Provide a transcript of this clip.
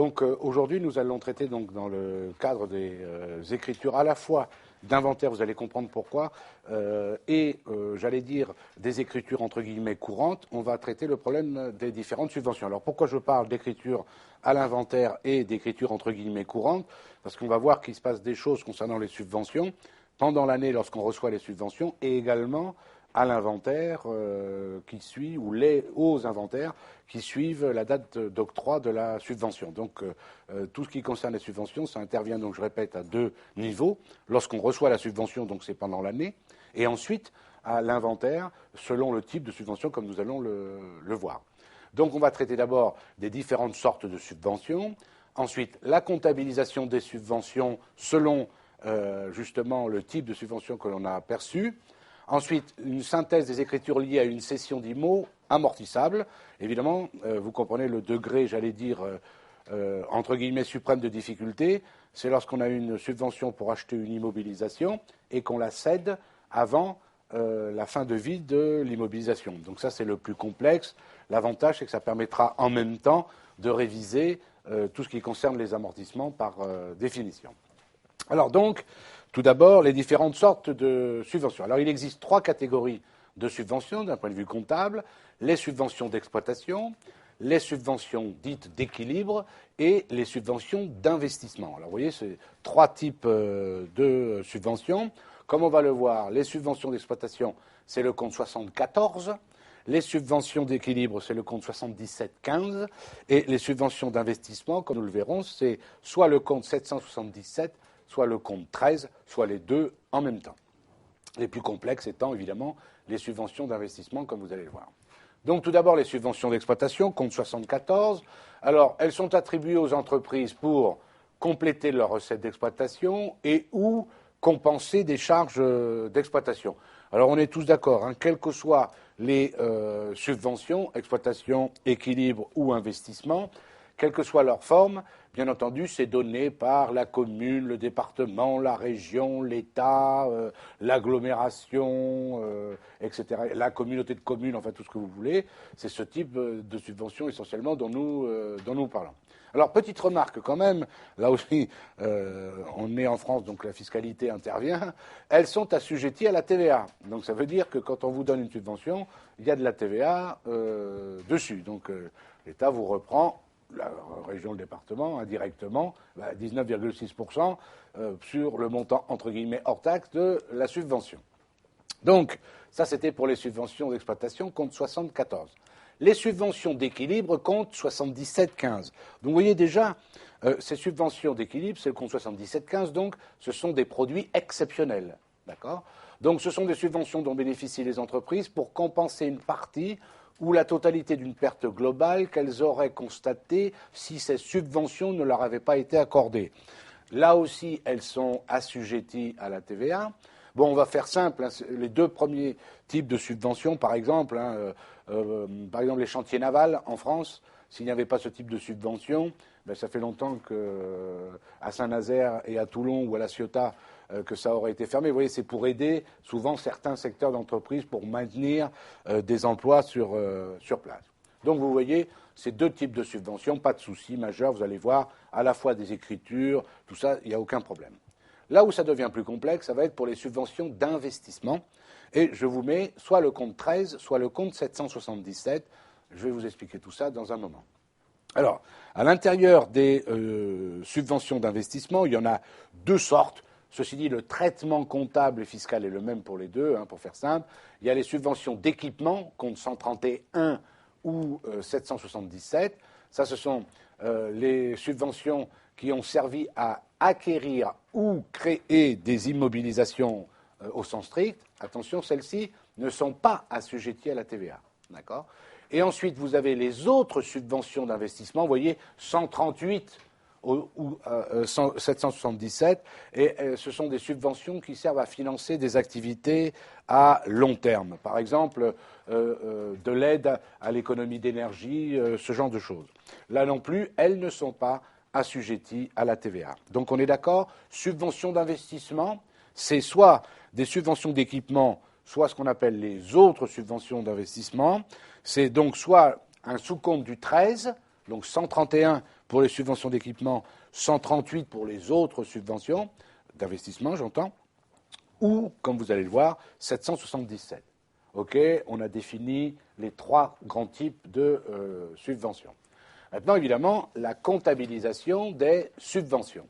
Donc aujourd'hui, nous allons traiter donc, dans le cadre des écritures à la fois d'inventaire, vous allez comprendre pourquoi, j'allais dire des écritures entre guillemets courantes, on va traiter le problème des différentes subventions. Alors pourquoi je parle d'écriture à l'inventaire et d'écriture entre guillemets courantes? Parce qu'on va voir qu'il se passe des choses concernant les subventions pendant l'année lorsqu'on reçoit les subventions et également à l'inventaire qui suit, ou aux inventaires qui suivent la date d'octroi de la subvention. Donc tout ce qui concerne les subventions, ça intervient, donc je répète, à deux niveaux. Lorsqu'on reçoit la subvention, donc c'est pendant l'année, et ensuite à l'inventaire, selon le type de subvention, comme nous allons le voir. Donc on va traiter d'abord des différentes sortes de subventions, ensuite la comptabilisation des subventions selon justement le type de subvention que l'on a perçu. Ensuite, une synthèse des écritures liées à une cession d'IMO amortissable. Évidemment, vous comprenez le degré, j'allais dire, entre guillemets, suprême de difficulté. C'est lorsqu'on a une subvention pour acheter une immobilisation et qu'on la cède avant la fin de vie de l'immobilisation. Donc ça, c'est le plus complexe. L'avantage, c'est que ça permettra en même temps de réviser tout ce qui concerne les amortissements par définition. Alors donc, tout d'abord, les différentes sortes de subventions. Alors, il existe trois catégories de subventions d'un point de vue comptable. Les subventions d'exploitation, les subventions dites d'équilibre et les subventions d'investissement. Alors, vous voyez, c'est trois types de subventions. Comme on va le voir, les subventions d'exploitation, c'est le compte 74. Les subventions d'équilibre, c'est le compte 77,15. Et les subventions d'investissement, comme nous le verrons, c'est soit le compte 777, soit le compte 13, soit les deux en même temps. Les plus complexes étant évidemment les subventions d'investissement, comme vous allez le voir. Donc tout d'abord les subventions d'exploitation, compte 74. Alors elles sont attribuées aux entreprises pour compléter leurs recettes d'exploitation et ou compenser des charges d'exploitation. Alors on est tous d'accord, hein, quelles que soient les subventions, exploitation, équilibre ou investissement, quelle que soit leur forme, bien entendu, c'est donné par la commune, le département, la région, l'État, l'agglomération, etc., la communauté de communes, enfin tout ce que vous voulez. C'est ce type de subvention essentiellement dont nous parlons. Alors, petite remarque quand même, là aussi, on est en France, donc la fiscalité intervient, elles sont assujetties à la TVA. Donc ça veut dire que quand on vous donne une subvention, il y a de la TVA dessus. Donc l'État vous reprend, la région, le département, indirectement, 19,6% sur le montant, entre guillemets, hors taxe de la subvention. Donc, ça, c'était pour les subventions d'exploitation, compte 74. Les subventions d'équilibre comptent 77,15. Donc, vous voyez déjà, ces subventions d'équilibre, c'est le compte 77,15, donc, ce sont des produits exceptionnels. D'accord ? Donc, ce sont des subventions dont bénéficient les entreprises pour compenser une partie ou la totalité d'une perte globale qu'elles auraient constatée si ces subventions ne leur avaient pas été accordées. Là aussi, elles sont assujetties à la TVA. Bon, on va faire simple, hein, les deux premiers types de subventions, par exemple, les chantiers navals en France, s'il n'y avait pas ce type de subvention, ça fait longtemps qu'à Saint-Nazaire et à Toulon ou à La Ciotat, que ça aurait été fermé. Vous voyez, c'est pour aider souvent certains secteurs d'entreprise pour maintenir des emplois sur place. Donc vous voyez, ces deux types de subventions, pas de souci majeur, vous allez voir, à la fois des écritures, tout ça, il n'y a aucun problème. Là où ça devient plus complexe, ça va être pour les subventions d'investissement. Et je vous mets soit le compte 13, soit le compte 777. Je vais vous expliquer tout ça dans un moment. Alors, à l'intérieur des subventions d'investissement, il y en a deux sortes. Ceci dit, le traitement comptable et fiscal est le même pour les deux, hein, pour faire simple. Il y a les subventions d'équipement, compte 131 ou 777. Ça, ce sont les subventions qui ont servi à acquérir ou créer des immobilisations au sens strict. Attention, celles-ci ne sont pas assujetties à la TVA. D'accord ? Et ensuite, vous avez les autres subventions d'investissement, vous voyez, 138 ou 777, et ce sont des subventions qui servent à financer des activités à long terme. Par exemple, de l'aide à l'économie d'énergie, ce genre de choses. Là non plus, elles ne sont pas assujetties à la TVA. Donc on est d'accord, subventions d'investissement, c'est soit des subventions d'équipement, soit ce qu'on appelle les autres subventions d'investissement. C'est donc soit un sous-compte du 13, donc 131 pour les subventions d'équipement, 138 pour les autres subventions d'investissement, j'entends, ou, comme vous allez le voir, 777. OK, on a défini les 3 grands types de subventions. Maintenant, évidemment, la comptabilisation des subventions.